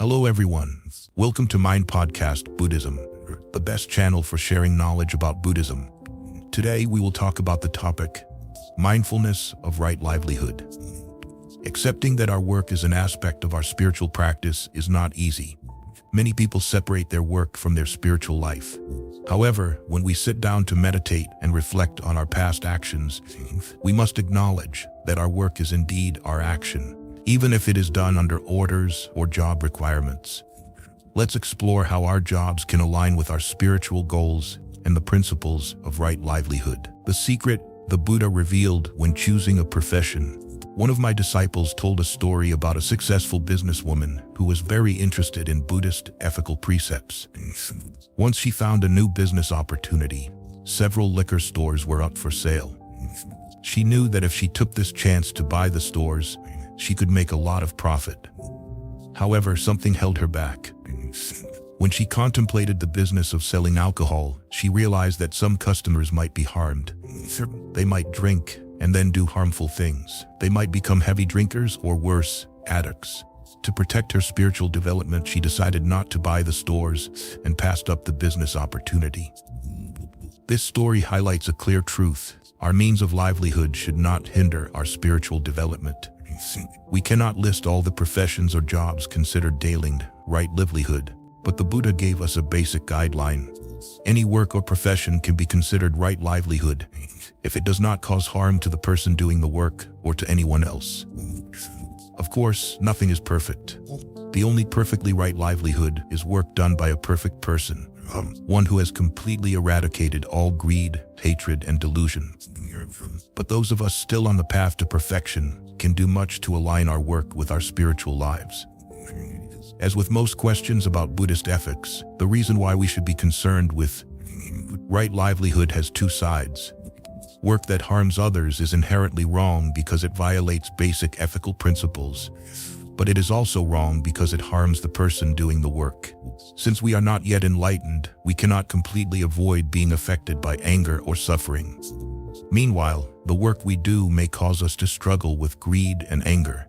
Hello everyone, welcome to Podcast Buddhism, the best channel for sharing knowledge about Buddhism. Today we will talk about the topic, Mindfulness of Right Livelihood. Accepting that our work is an aspect of our spiritual practice is not easy. Many people separate their work from their spiritual life. However, when we sit down to meditate and reflect on our past actions, we must acknowledge that our work is indeed our action, even if it is done under orders or job requirements. Let's explore how our jobs can align with our spiritual goals and the principles of right livelihood. The secret the Buddha revealed when choosing a profession. One of my disciples told a story about a successful businesswoman who was very interested in Buddhist ethical precepts. Once she found a new business opportunity, several liquor stores were up for sale. She knew that if she took this chance to buy the stores, she could make a lot of profit. However, something held her back. When she contemplated the business of selling alcohol, she realized that some customers might be harmed. They might drink and then do harmful things. They might become heavy drinkers or worse, addicts. To protect her spiritual development, she decided not to buy the stores and passed up the business opportunity. This story highlights a clear truth. Our means of livelihood should not hinder our spiritual development. We cannot list all the professions or jobs considered daily right livelihood, but the Buddha gave us a basic guideline. Any work or profession can be considered right livelihood if it does not cause harm to the person doing the work or to anyone else. Of course, nothing is perfect. The only perfectly right livelihood is work done by a perfect person, one who has completely eradicated all greed, hatred, and delusion. But those of us still on the path to perfection can do much to align our work with our spiritual lives. As with most questions about Buddhist ethics, the reason why we should be concerned with right livelihood has two sides. Work that harms others is inherently wrong because it violates basic ethical principles, but it is also wrong because it harms the person doing the work. Since we are not yet enlightened, we cannot completely avoid being affected by anger or suffering. Meanwhile, the work we do may cause us to struggle with greed and anger.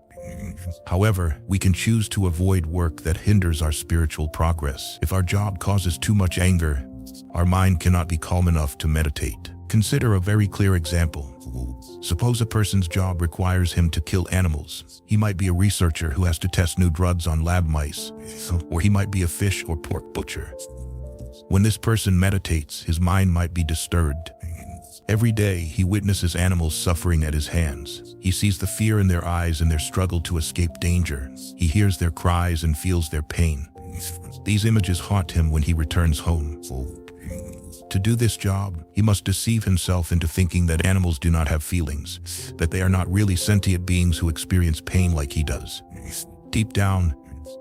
However, we can choose to avoid work that hinders our spiritual progress. If our job causes too much anger, our mind cannot be calm enough to meditate. Consider a very clear example. Suppose a person's job requires him to kill animals. He might be a researcher who has to test new drugs on lab mice, or he might be a fish or pork butcher. When this person meditates, his mind might be disturbed. Every day, he witnesses animals suffering at his hands. He sees the fear in their eyes and their struggle to escape danger. He hears their cries and feels their pain. These images haunt him when he returns home. To do this job, he must deceive himself into thinking that animals do not have feelings, that they are not really sentient beings who experience pain like he does. Deep down,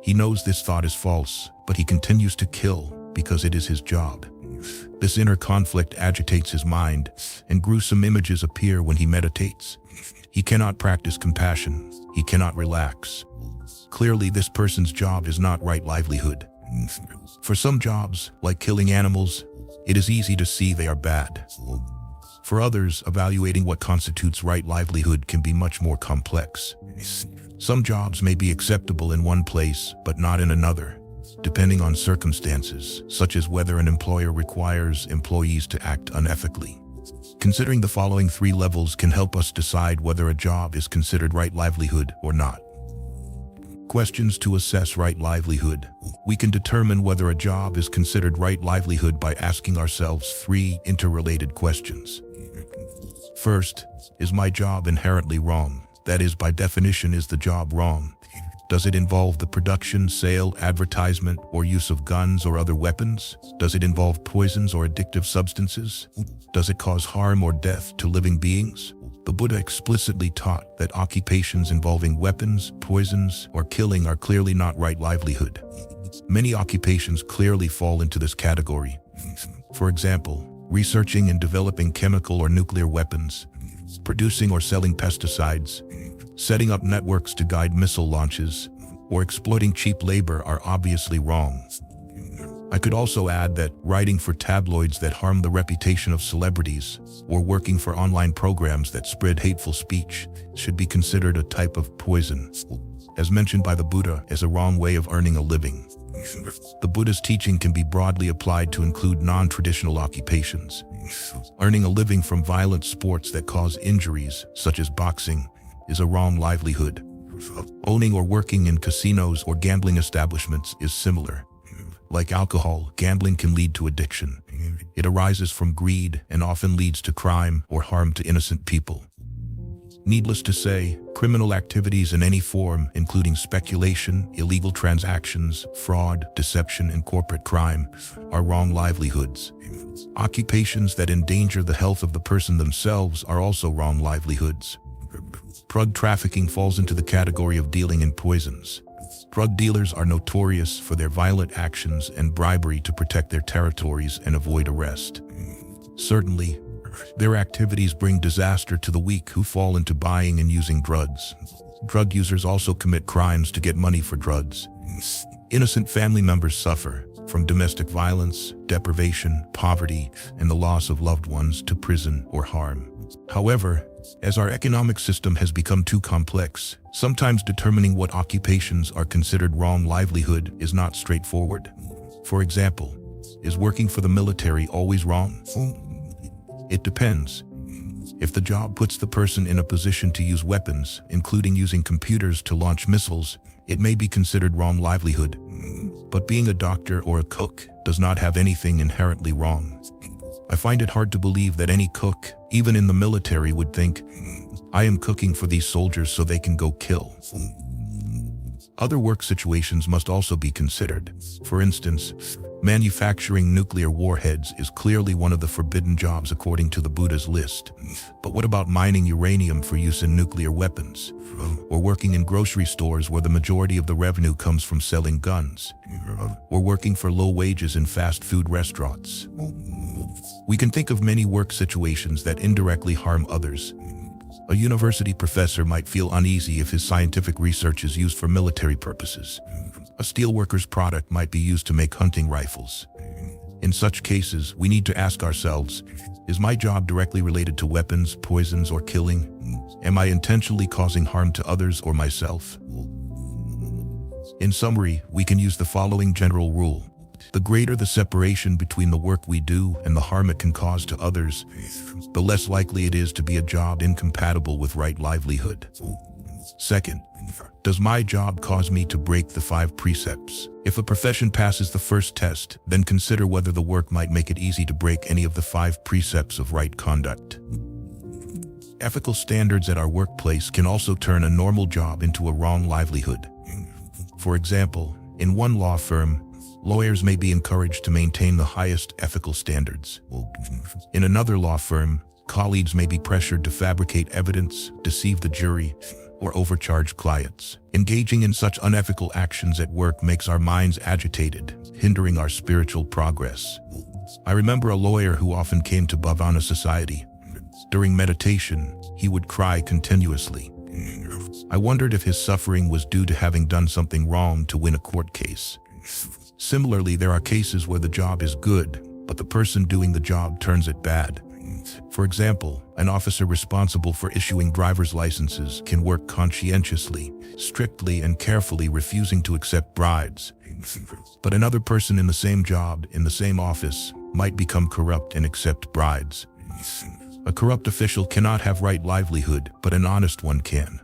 he knows this thought is false, but he continues to kill because it is his job. This inner conflict agitates his mind, and gruesome images appear when he meditates. He cannot practice compassion. He cannot relax. Clearly, this person's job is not right livelihood. For some jobs, like killing animals, it is easy to see they are bad. For others, evaluating what constitutes right livelihood can be much more complex. Some jobs may be acceptable in one place, but not in another, depending on circumstances, such as whether an employer requires employees to act unethically. Considering the following three levels can help us decide whether a job is considered right livelihood or not. Questions to assess right livelihood. We can determine whether a job is considered right livelihood by asking ourselves three interrelated questions. First, is my job inherently wrong? That is, by definition, is the job wrong? Does it involve the production, sale, advertisement, or use of guns or other weapons? Does it involve poisons or addictive substances? Does it cause harm or death to living beings? The Buddha explicitly taught that occupations involving weapons, poisons, or killing are clearly not right livelihood. Many occupations clearly fall into this category. For example, researching and developing chemical or nuclear weapons, producing or selling pesticides, setting up networks to guide missile launches, or exploiting cheap labor are obviously wrong. I could also add that writing for tabloids that harm the reputation of celebrities, or working for online programs that spread hateful speech, should be considered a type of poison. as mentioned by the Buddha, as a wrong way of earning a living. The Buddha's teaching can be broadly applied to include non-traditional occupations. Earning a living from violent sports that cause injuries, such as boxing, is a wrong livelihood. Owning or working in casinos or gambling establishments is similar. Like alcohol, gambling can lead to addiction. It arises from greed and often leads to crime or harm to innocent people. Needless to say, criminal activities in any form, including speculation, illegal transactions, fraud, deception, and corporate crime, are wrong livelihoods. Occupations that endanger the health of the person themselves are also wrong livelihoods. Drug trafficking falls into the category of dealing in poisons. Drug dealers are notorious for their violent actions and bribery to protect their territories and avoid arrest. Certainly, their activities bring disaster to the weak who fall into buying and using drugs. Drug users also commit crimes to get money for drugs. Innocent family members suffer from domestic violence, deprivation, poverty, and the loss of loved ones to prison or harm. However, as our economic system has become too complex, sometimes determining what occupations are considered wrong livelihood is not straightforward. For example, is working for the military always wrong? It depends. If the job puts the person in a position to use weapons, including using computers to launch missiles, it may be considered wrong livelihood. But being a doctor or a cook does not have anything inherently wrong. I find it hard to believe that any cook, even in the military, would think, I am cooking for these soldiers so they can go kill. Other work situations must also be considered. For instance, manufacturing nuclear warheads is clearly one of the forbidden jobs according to the Buddha's list. But what about mining uranium for use in nuclear weapons? Or working in grocery stores where the majority of the revenue comes from selling guns? Or working for low wages in fast food restaurants? We can think of many work situations that indirectly harm others. A university professor might feel uneasy if his scientific research is used for military purposes. A steelworker's product might be used to make hunting rifles. In such cases, we need to ask ourselves, is my job directly related to weapons, poisons, or killing? Am I intentionally causing harm to others or myself? In summary, we can use the following general rule. The greater the separation between the work we do and the harm it can cause to others, the less likely it is to be a job incompatible with right livelihood. Second, does my job cause me to break the 5 precepts? If a profession passes the first test, then consider whether the work might make it easy to break any of the 5 precepts of right conduct. Ethical standards at our workplace can also turn a normal job into a wrong livelihood. For example, in one law firm, lawyers may be encouraged to maintain the highest ethical standards. In another law firm, colleagues may be pressured to fabricate evidence, deceive the jury, or overcharge clients. Engaging in such unethical actions at work makes our minds agitated, hindering our spiritual progress. I remember a lawyer who often came to Bhavana Society. During meditation, he would cry continuously. I wondered if his suffering was due to having done something wrong to win a court case. Similarly, there are cases where the job is good, but the person doing the job turns it bad. For example, an officer responsible for issuing driver's licenses can work conscientiously, strictly, and carefully, refusing to accept bribes. But another person in the same job, in the same office, might become corrupt and accept bribes. A corrupt official cannot have right livelihood, but an honest one can.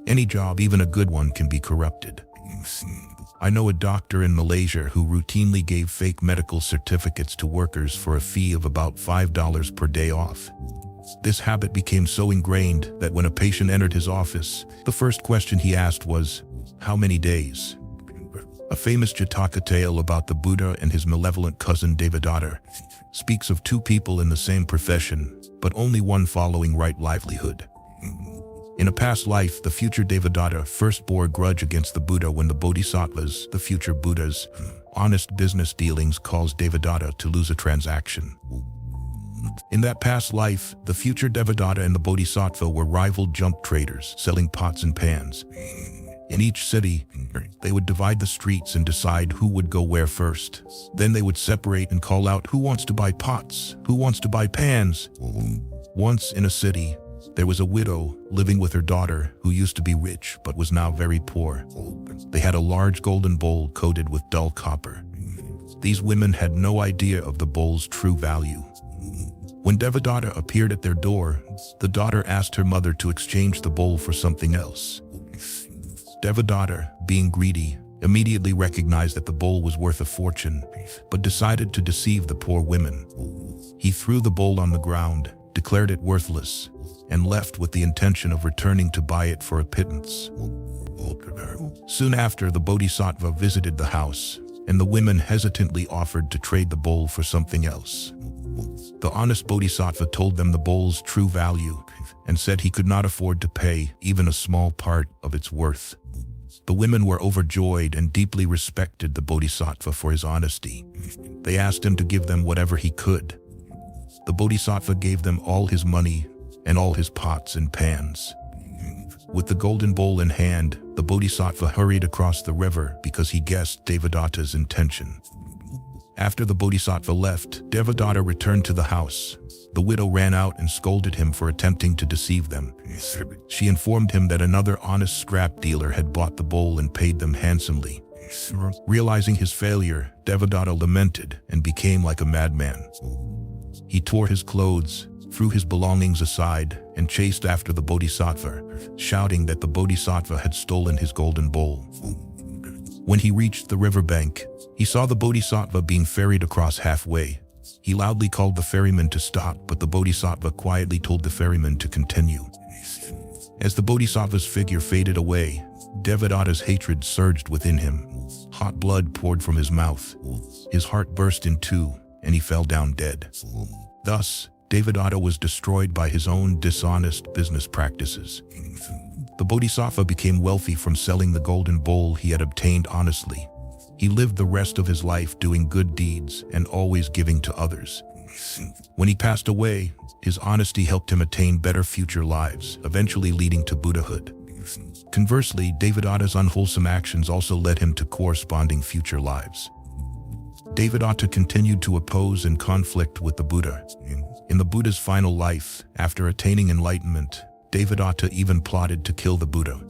Any job, even a good one, can be corrupted. I know a doctor in Malaysia who routinely gave fake medical certificates to workers for a fee of about $5 per day off. This habit became so ingrained that when a patient entered his office, the first question he asked was, "How many days?" A famous Jataka tale about the Buddha and his malevolent cousin Devadatta speaks of 2 people in the same profession, but only one following right livelihood. In a past life, the future Devadatta first bore a grudge against the Buddha when the Bodhisattvas, the future Buddhas, honest business dealings caused Devadatta to lose a transaction. In that past life, the future Devadatta and the Bodhisattva were rival junk traders selling pots and pans. In each city, they would divide the streets and decide who would go where first. Then they would separate and call out, "Who wants to buy pots? Who wants to buy pans?" Once in a city, There was a widow living with her daughter who used to be rich but was now very poor. They had a large golden bowl coated with dull copper. These women had no idea of the bowl's true value. When Devadatta appeared at their door, the daughter asked her mother to exchange the bowl for something else. Devadatta, being greedy, immediately recognized that the bowl was worth a fortune, but decided to deceive the poor women. He threw the bowl on the ground, declared it worthless, and left with the intention of returning to buy it for a pittance. Soon after, the Bodhisattva visited the house, and the women hesitantly offered to trade the bowl for something else. The honest Bodhisattva told them the bowl's true value and said he could not afford to pay even a small part of its worth. The women were overjoyed and deeply respected the Bodhisattva for his honesty. They asked him to give them whatever he could. The Bodhisattva gave them all his money and all his pots and pans. With the golden bowl in hand, the Bodhisattva hurried across the river because he guessed Devadatta's intention. After the Bodhisattva left, Devadatta returned to the house. The widow ran out and scolded him for attempting to deceive them. She informed him that another honest scrap dealer had bought the bowl and paid them handsomely. Realizing his failure, Devadatta lamented and became like a madman. He tore his clothes, threw his belongings aside, and chased after the Bodhisattva, shouting that the Bodhisattva had stolen his golden bowl. When he reached the riverbank, he saw the Bodhisattva being ferried across halfway. He loudly called the ferryman to stop, but the Bodhisattva quietly told the ferryman to continue. As the Bodhisattva's figure faded away, Devadatta's hatred surged within him. Hot blood poured from his mouth. His heart burst in two, and he fell down dead. Thus, Devadatta was destroyed by his own dishonest business practices. The Bodhisattva became wealthy from selling the golden bowl he had obtained honestly. He lived the rest of his life doing good deeds and always giving to others. When he passed away, his honesty helped him attain better future lives, eventually leading to Buddhahood. Conversely, Devadatta's unwholesome actions also led him to corresponding future lives. Devadatta continued to oppose and conflict with the Buddha. In the Buddha's final life, after attaining enlightenment, Devadatta even plotted to kill the Buddha.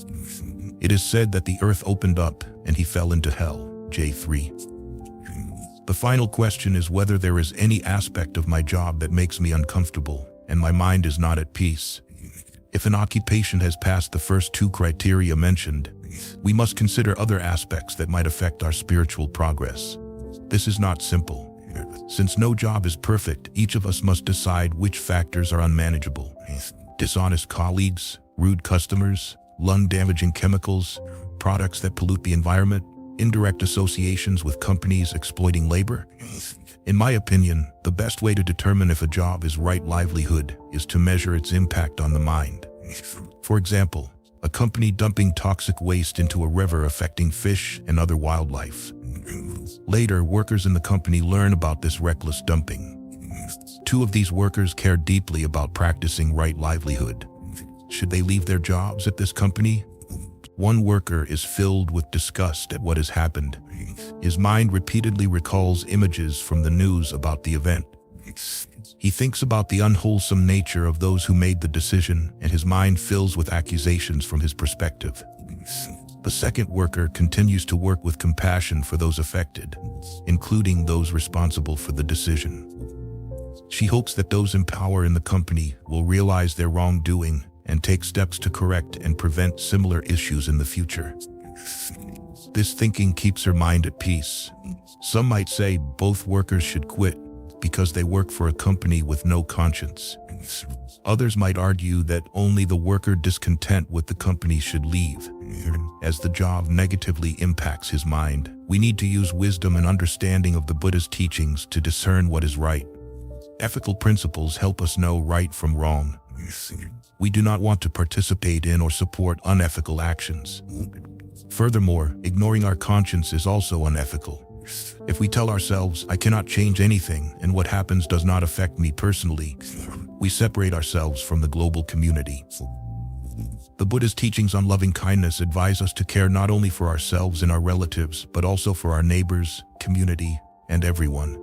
It is said that the earth opened up and he fell into hell. J3. The final question is whether there is any aspect of my job that makes me uncomfortable and my mind is not at peace. If an occupation has passed the first two criteria mentioned, we must consider other aspects that might affect our spiritual progress. This is not simple. Since no job is perfect, each of us must decide which factors are unmanageable. Dishonest colleagues, rude customers, lung-damaging chemicals, products that pollute the environment, indirect associations with companies exploiting labor. In my opinion, the best way to determine if a job is right livelihood is to measure its impact on the mind. For example, a company dumping toxic waste into a river affecting fish and other wildlife. Later, workers in the company learn about this reckless dumping. Two of these workers care deeply about practicing right livelihood. Should they leave their jobs at this company? One worker is filled with disgust at what has happened. His mind repeatedly recalls images from the news about the event. He thinks about the unwholesome nature of those who made the decision, and his mind fills with accusations from his perspective. The second worker continues to work with compassion for those affected, including those responsible for the decision. She hopes that those in power in the company will realize their wrongdoing and take steps to correct and prevent similar issues in the future. This thinking keeps her mind at peace. Some might say both workers should quit because they work for a company with no conscience. Others might argue that only the worker discontent with the company should leave, as the job negatively impacts his mind. We need to use wisdom and understanding of the Buddha's teachings to discern what is right. Ethical principles help us know right from wrong. We do not want to participate in or support unethical actions. Furthermore, ignoring our conscience is also unethical. If we tell ourselves, I cannot change anything and what happens does not affect me personally, we separate ourselves from the global community. The Buddha's teachings on loving kindness advise us to care not only for ourselves and our relatives, but also for our neighbors, community, and everyone.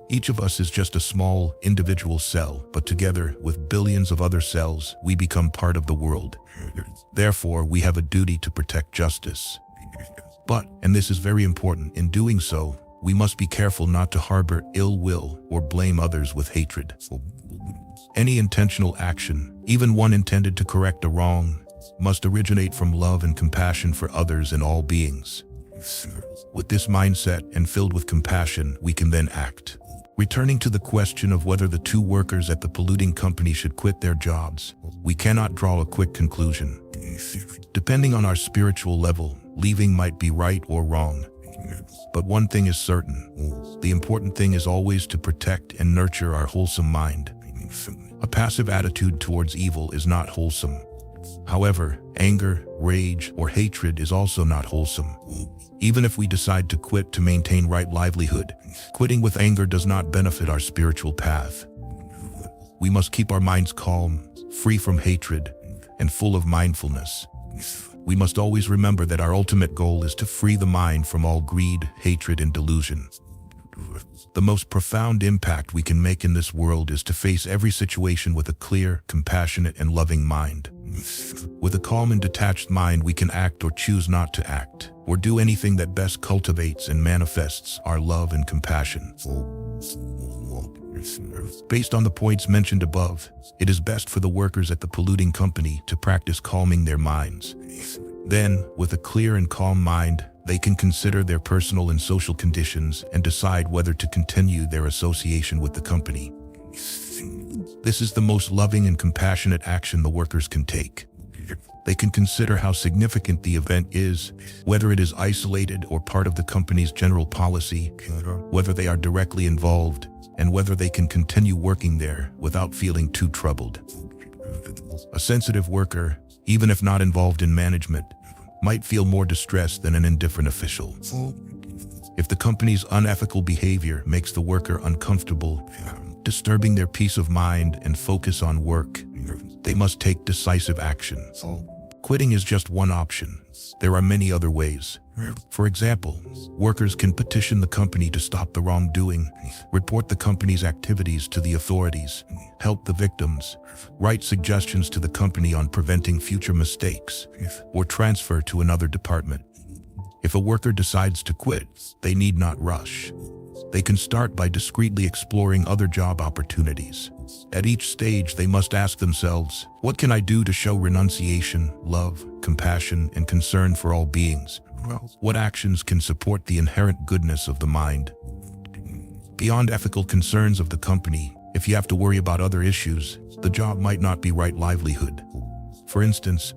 Each of us is just a small, individual cell, but together, with billions of other cells, we become part of the world. Therefore, we have a duty to protect justice. But, and this is very important, in doing so, we must be careful not to harbor ill will or blame others with hatred. Any intentional action, even one intended to correct a wrong, must originate from love and compassion for others and all beings. With this mindset and filled with compassion, we can then act. Returning to the question of whether the two workers at the polluting company should quit their jobs, we cannot draw a quick conclusion. Depending on our spiritual level, leaving might be right or wrong. But one thing is certain, the important thing is always to protect and nurture our wholesome mind. A passive attitude towards evil is not wholesome. However, anger, rage, or hatred is also not wholesome. Even if we decide to quit to maintain right livelihood, quitting with anger does not benefit our spiritual path. We must keep our minds calm, free from hatred, and full of mindfulness. We must always remember that our ultimate goal is to free the mind from all greed, hatred, and delusion. The most profound impact we can make in this world is to face every situation with a clear, compassionate, and loving mind. With a calm and detached mind, we can act or choose not to act, or do anything that best cultivates and manifests our love and compassion. Based on the points mentioned above, it is best for the workers at the polluting company to practice calming their minds. Then, with a clear and calm mind, they can consider their personal and social conditions and decide whether to continue their association with the company. This is the most loving and compassionate action the workers can take. They can consider how significant the event is, whether it is isolated or part of the company's general policy, whether they are directly involved, and whether they can continue working there without feeling too troubled. A sensitive worker, even if not involved in management, might feel more distressed than an indifferent official. If the company's unethical behavior makes the worker uncomfortable, disturbing their peace of mind and focus on work, they must take decisive action. Quitting is just one option. There are many other ways. For example, workers can petition the company to stop the wrongdoing, report the company's activities to the authorities, help the victims, write suggestions to the company on preventing future mistakes, or transfer to another department. If a worker decides to quit, they need not rush. They can start by discreetly exploring other job opportunities. At each stage, they must ask themselves, what can I do to show renunciation, love, compassion, and concern for all beings? What actions can support the inherent goodness of the mind? Beyond ethical concerns of the company, if you have to worry about other issues, the job might not be right livelihood. For instance,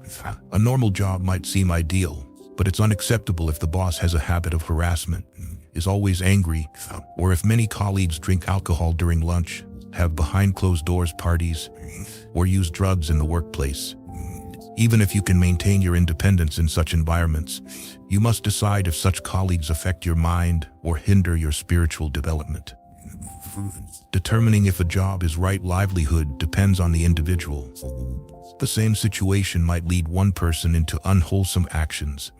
a normal job might seem ideal, but it's unacceptable if the boss has a habit of harassment, is always angry, or if many colleagues drink alcohol during lunch, have behind closed doors parties, or use drugs in the workplace. Even if you can maintain your independence in such environments, you must decide if such colleagues affect your mind or hinder your spiritual development. Determining if a job is right livelihood depends on the individual. The same situation might lead one person into unwholesome actions,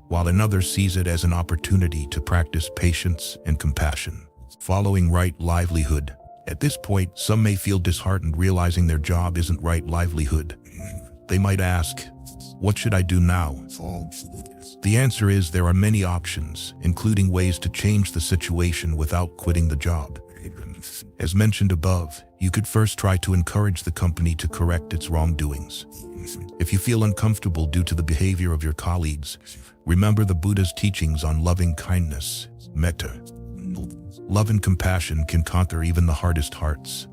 while another sees it as an opportunity to practice patience and compassion. Following right livelihood. At this point, some may feel disheartened realizing their job isn't right livelihood. They might ask, what should I do now? The answer is there are many options, including ways to change the situation without quitting the job. As mentioned above, you could first try to encourage the company to correct its wrongdoings. If you feel uncomfortable due to the behavior of your colleagues, remember the Buddha's teachings on loving kindness, metta. Love and compassion can conquer even the hardest hearts.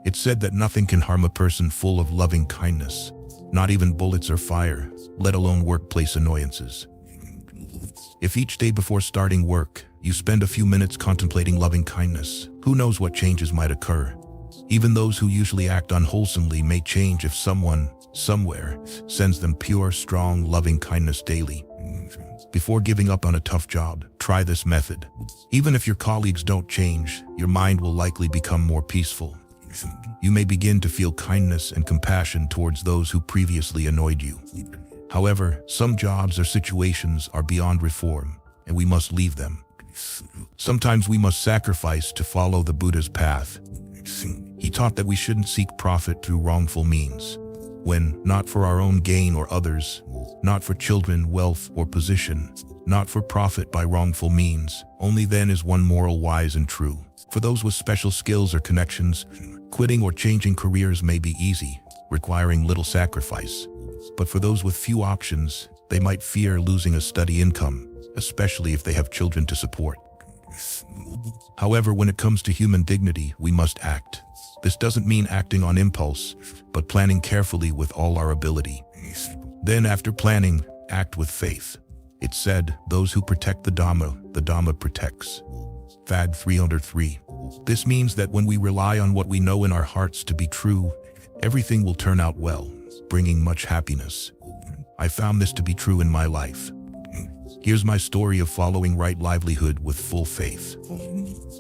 It's said that nothing can harm a person full of loving kindness, not even bullets or fire, let alone workplace annoyances. If each day before starting work, you spend a few minutes contemplating loving kindness, who knows what changes might occur? Even those who usually act unwholesomely may change if someone, somewhere, sends them pure, strong, loving kindness daily. Before giving up on a tough job, try this method. Even if your colleagues don't change, your mind will likely become more peaceful. You may begin to feel kindness and compassion towards those who previously annoyed you. However, some jobs or situations are beyond reform, and we must leave them. Sometimes we must sacrifice to follow the Buddha's path. He taught that we shouldn't seek profit through wrongful means, when not for our own gain or others, not for children, wealth, or position, not for profit by wrongful means. Only then is one moral wise and true. For those with special skills or connections, quitting or changing careers may be easy, requiring little sacrifice. But for those with few options, they might fear losing a steady income, especially if they have children to support. However, when it comes to human dignity, we must act. This doesn't mean acting on impulse, but planning carefully with all our ability. Then after planning, act with faith. It's said, those who protect the Dhamma protects. Fad 303. This means that when we rely on what we know in our hearts to be true, everything will turn out well, bringing much happiness. I found this to be true in my life. Here's my story of following right livelihood with full faith.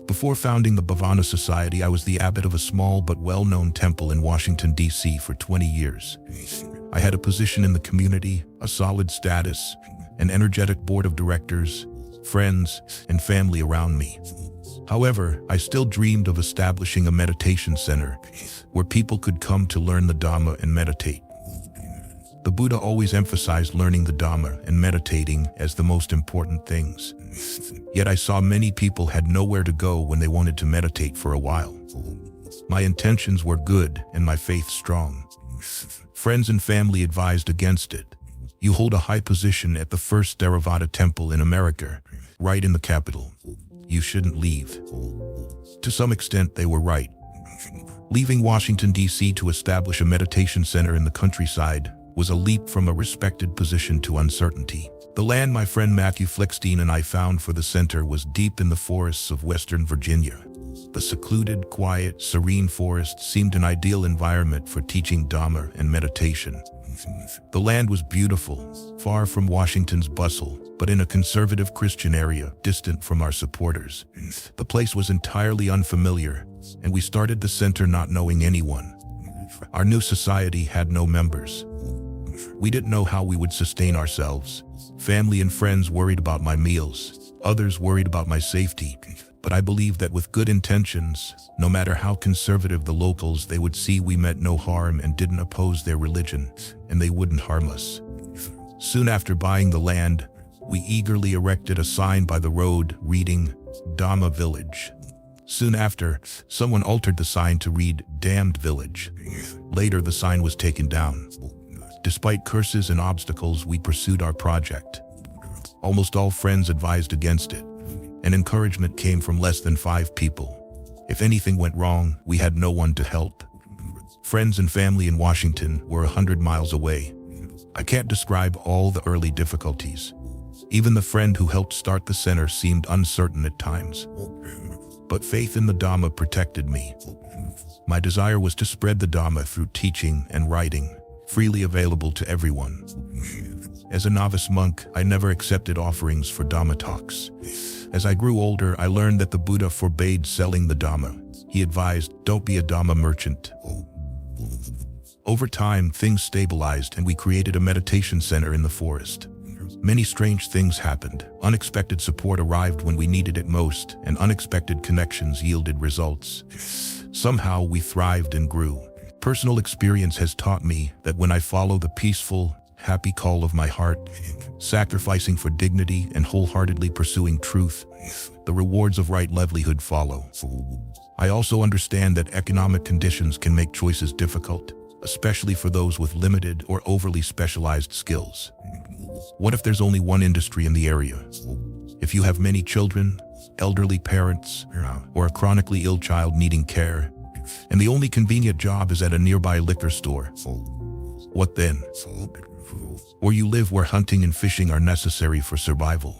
Before founding the Bhavana Society, I was the abbot of a small but well-known temple in Washington, D.C. for 20 years. I had a position in the community, a solid status, an energetic board of directors, friends, and family around me. However, I still dreamed of establishing a meditation center where people could come to learn the Dhamma and meditate. The Buddha always emphasized learning the Dhamma and meditating as the most important things. Yet I saw many people had nowhere to go when they wanted to meditate for a while. My intentions were good and my faith strong. Friends and family advised against it. You hold a high position at the first Theravada temple in America, right in the capital. You shouldn't leave. To some extent, they were right. Leaving Washington, D.C. to establish a meditation center in the countryside was a leap from a respected position to uncertainty. The land my friend Matthew Fleckstein and I found for the center was deep in the forests of Western Virginia. The secluded, quiet, serene forest seemed an ideal environment for teaching Dhamma and meditation. The land was beautiful, far from Washington's bustle, but in a conservative Christian area, distant from our supporters. The place was entirely unfamiliar, and we started the center not knowing anyone. Our new society had no members. We didn't know how we would sustain ourselves. Family and friends worried about my meals. Others worried about my safety. But I believed that with good intentions, no matter how conservative the locals, they would see we meant no harm and didn't oppose their religion, and they wouldn't harm us. Soon after buying the land, we eagerly erected a sign by the road reading, Dhamma Village. Soon after, someone altered the sign to read, Damned Village. Later, the sign was taken down. Despite curses and obstacles, we pursued our project. Almost all friends advised against it, and encouragement came from less than 5 people. If anything went wrong, we had no one to help. Friends and family in Washington were 100 miles away. I can't describe all the early difficulties. Even the friend who helped start the center seemed uncertain at times. But faith in the Dhamma protected me. My desire was to spread the Dhamma through teaching and writing, freely available to everyone. As a novice monk, I never accepted offerings for Dhamma talks. As I grew older, I learned that the Buddha forbade selling the Dhamma. He advised, don't be a Dhamma merchant. Over time, things stabilized and we created a meditation center in the forest. Many strange things happened. Unexpected support arrived when we needed it most, and unexpected connections yielded results. Somehow we thrived and grew. Personal experience has taught me that when I follow the peaceful, happy call of my heart, sacrificing for dignity and wholeheartedly pursuing truth, the rewards of right livelihood follow. I also understand that economic conditions can make choices difficult, especially for those with limited or overly specialized skills. What if there's only one industry in the area? If you have many children, elderly parents, or a chronically ill child needing care, and the only convenient job is at a nearby liquor store, what then? Or you live where hunting and fishing are necessary for survival.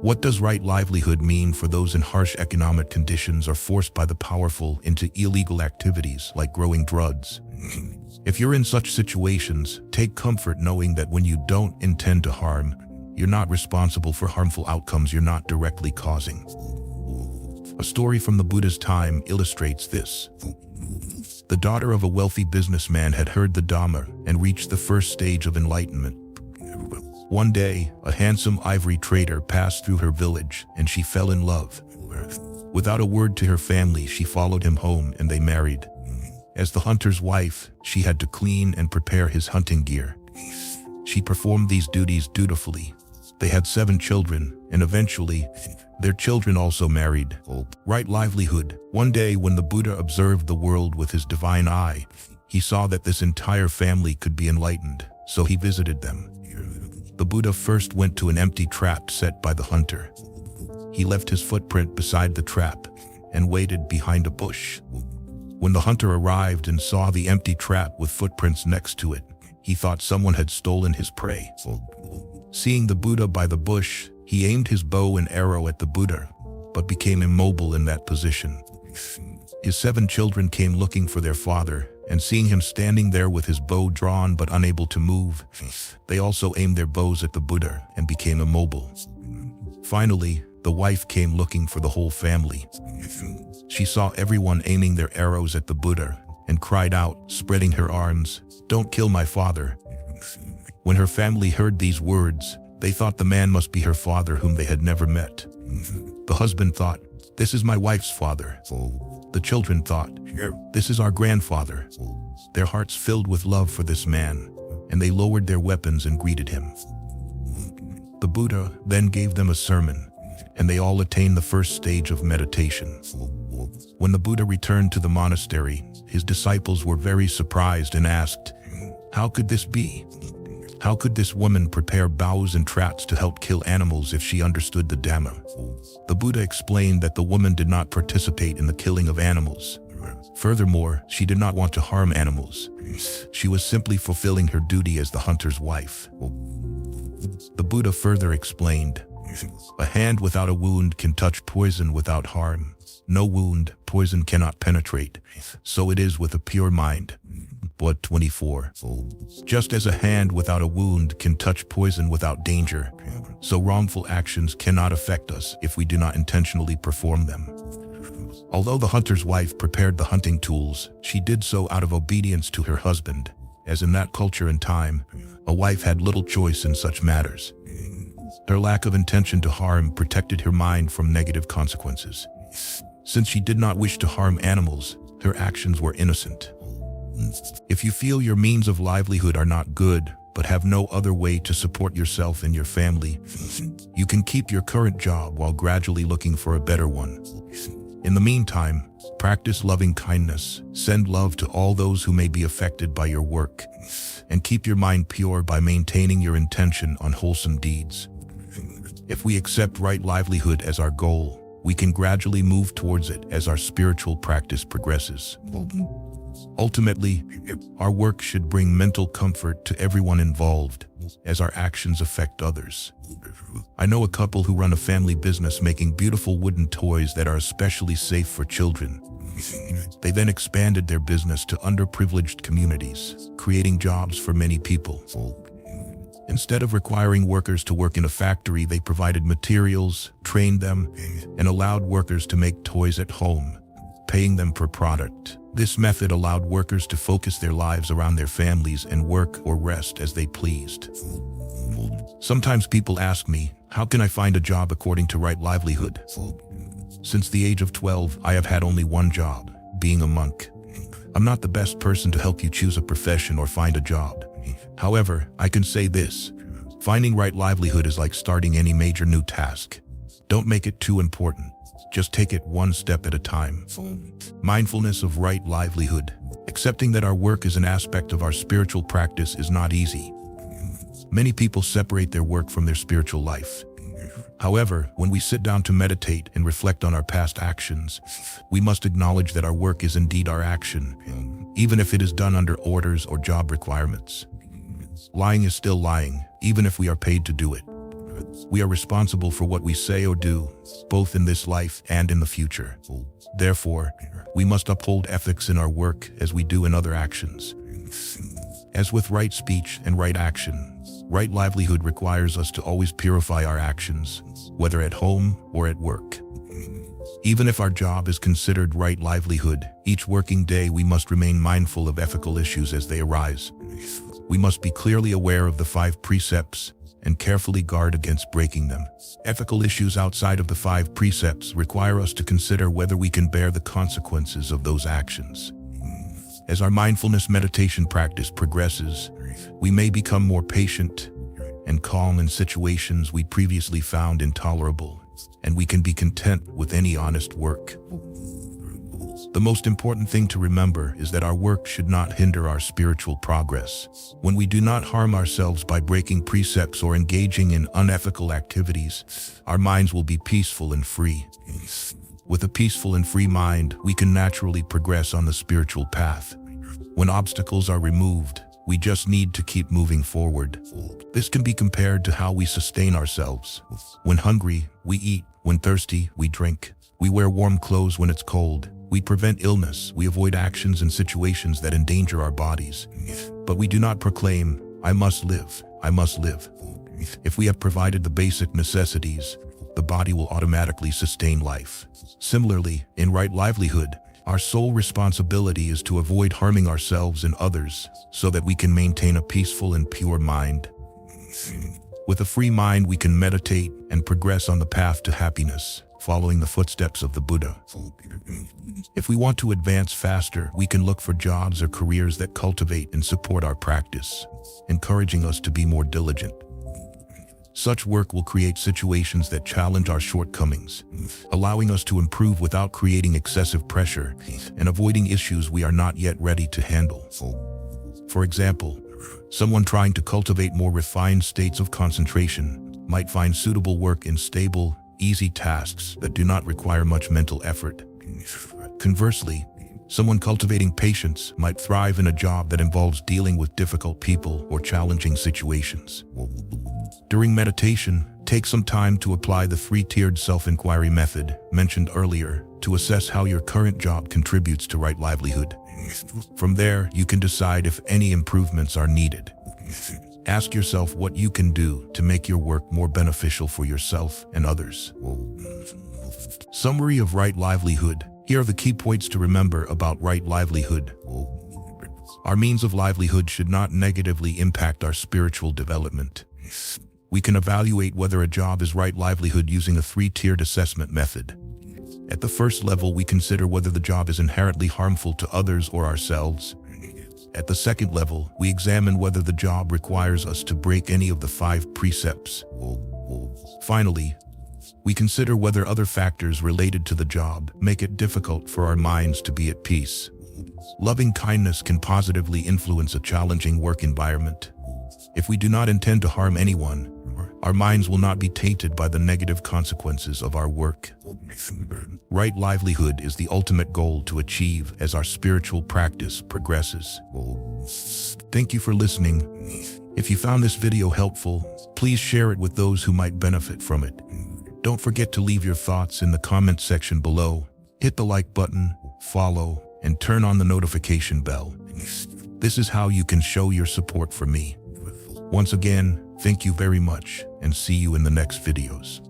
What does right livelihood mean for those in harsh economic conditions or forced by the powerful into illegal activities like growing drugs? If you're in such situations, take comfort knowing that when you don't intend to harm, you're not responsible for harmful outcomes you're not directly causing. A story from the Buddha's time illustrates this. The daughter of a wealthy businessman had heard the Dhamma and reached the first stage of enlightenment. One day, a handsome ivory trader passed through her village, and she fell in love. Without a word to her family, she followed him home, and they married. As the hunter's wife, she had to clean and prepare his hunting gear. She performed these duties dutifully. They had 7 children, and eventually, their children also married. Right livelihood. One day when the Buddha observed the world with his divine eye, he saw that this entire family could be enlightened, so he visited them. The Buddha first went to an empty trap set by the hunter. He left his footprint beside the trap and waited behind a bush. When the hunter arrived and saw the empty trap with footprints next to it, he thought someone had stolen his prey. Seeing the Buddha by the bush, he aimed his bow and arrow at the Buddha, but became immobile in that position. His 7 children came looking for their father, and seeing him standing there with his bow drawn but unable to move, they also aimed their bows at the Buddha and became immobile. Finally, the wife came looking for the whole family. She saw everyone aiming their arrows at the Buddha and cried out, spreading her arms, "Don't kill my father." When her family heard these words, they thought the man must be her father whom they had never met. The husband thought, "This is my wife's father." The children thought, "This is our grandfather." Their hearts filled with love for this man, and they lowered their weapons and greeted him. The Buddha then gave them a sermon, and they all attained the first stage of meditation. When the Buddha returned to the monastery, his disciples were very surprised and asked, "How could this be? How could this woman prepare bows and traps to help kill animals if she understood the Dhamma?" The Buddha explained that the woman did not participate in the killing of animals. Furthermore, she did not want to harm animals. She was simply fulfilling her duty as the hunter's wife. The Buddha further explained, "A hand without a wound can touch poison without harm. No wound, poison cannot penetrate. So it is with a pure mind." Buddha 24. Just as a hand without a wound can touch poison without danger, so wrongful actions cannot affect us if we do not intentionally perform them. Although the hunter's wife prepared the hunting tools, she did so out of obedience to her husband, as in that culture and time, a wife had little choice in such matters. Her lack of intention to harm protected her mind from negative consequences. Since she did not wish to harm animals, her actions were innocent. If you feel your means of livelihood are not good, but have no other way to support yourself and your family, you can keep your current job while gradually looking for a better one. In the meantime, practice loving kindness, send love to all those who may be affected by your work, and keep your mind pure by maintaining your intention on wholesome deeds. If we accept right livelihood as our goal, we can gradually move towards it as our spiritual practice progresses. Ultimately, our work should bring mental comfort to everyone involved, as our actions affect others. I know a couple who run a family business making beautiful wooden toys that are especially safe for children. They then expanded their business to underprivileged communities, creating jobs for many people. Instead of requiring workers to work in a factory, they provided materials, trained them, and allowed workers to make toys at home, paying them per product. This method allowed workers to focus their lives around their families and work or rest as they pleased. Sometimes people ask me, how can I find a job according to right livelihood? Since the age of 12, I have had only one job, being a monk. I'm not the best person to help you choose a profession or find a job. However, I can say this: finding right livelihood is like starting any major new task. Don't make it too important. Just take it one step at a time. Mindfulness of right livelihood. Accepting that our work is an aspect of our spiritual practice is not easy. Many people separate their work from their spiritual life. However, when we sit down to meditate and reflect on our past actions, we must acknowledge that our work is indeed our action, even if it is done under orders or job requirements. Lying is still lying, even if we are paid to do it. We are responsible for what we say or do, both in this life and in the future. Therefore, we must uphold ethics in our work as we do in other actions. As with right speech and right action, right livelihood requires us to always purify our actions, whether at home or at work. Even if our job is considered right livelihood, each working day we must remain mindful of ethical issues as they arise. We must be clearly aware of the 5 precepts and carefully guard against breaking them. Ethical issues outside of the 5 precepts require us to consider whether we can bear the consequences of those actions. As our mindfulness meditation practice progresses, we may become more patient and calm in situations we previously found intolerable, and we can be content with any honest work. The most important thing to remember is that our work should not hinder our spiritual progress. When we do not harm ourselves by breaking precepts or engaging in unethical activities, our minds will be peaceful and free. With a peaceful and free mind, we can naturally progress on the spiritual path. When obstacles are removed, we just need to keep moving forward. This can be compared to how we sustain ourselves. When hungry, we eat. When thirsty, we drink. We wear warm clothes when it's cold. We prevent illness. We avoid actions and situations that endanger our bodies. But we do not proclaim, "I must live, I must live." If we have provided the basic necessities, the body will automatically sustain life. Similarly, in right livelihood, our sole responsibility is to avoid harming ourselves and others so that we can maintain a peaceful and pure mind. With a free mind, we can meditate and progress on the path to happiness, following the footsteps of the Buddha. If we want to advance faster, we can look for jobs or careers that cultivate and support our practice, encouraging us to be more diligent. Such work will create situations that challenge our shortcomings, allowing us to improve without creating excessive pressure and avoiding issues we are not yet ready to handle. For example, someone trying to cultivate more refined states of concentration might find suitable work in stable, easy tasks that do not require much mental effort. Conversely, someone cultivating patience might thrive in a job that involves dealing with difficult people or challenging situations. During meditation, take some time to apply the 3-tiered self-inquiry method mentioned earlier to assess how your current job contributes to right livelihood. From there, you can decide if any improvements are needed. Ask yourself what you can do to make your work more beneficial for yourself and others. Summary of right livelihood. Here are the key points to remember about right livelihood. Our means of livelihood should not negatively impact our spiritual development. We can evaluate whether a job is right livelihood using a 3-tiered assessment method. At the first level, we consider whether the job is inherently harmful to others or ourselves. At the second level, we examine whether the job requires us to break any of the 5 precepts. Finally, we consider whether other factors related to the job make it difficult for our minds to be at peace. Loving kindness can positively influence a challenging work environment. If we do not intend to harm anyone, our minds will not be tainted by the negative consequences of our work. Right livelihood is the ultimate goal to achieve as our spiritual practice progresses. Thank you for listening. If you found this video helpful, please share it with those who might benefit from it. Don't forget to leave your thoughts in the comment section below. Hit the like button, follow, and turn on the notification bell. This is how you can show your support for me. Once again, thank you very much, and see you in the next videos.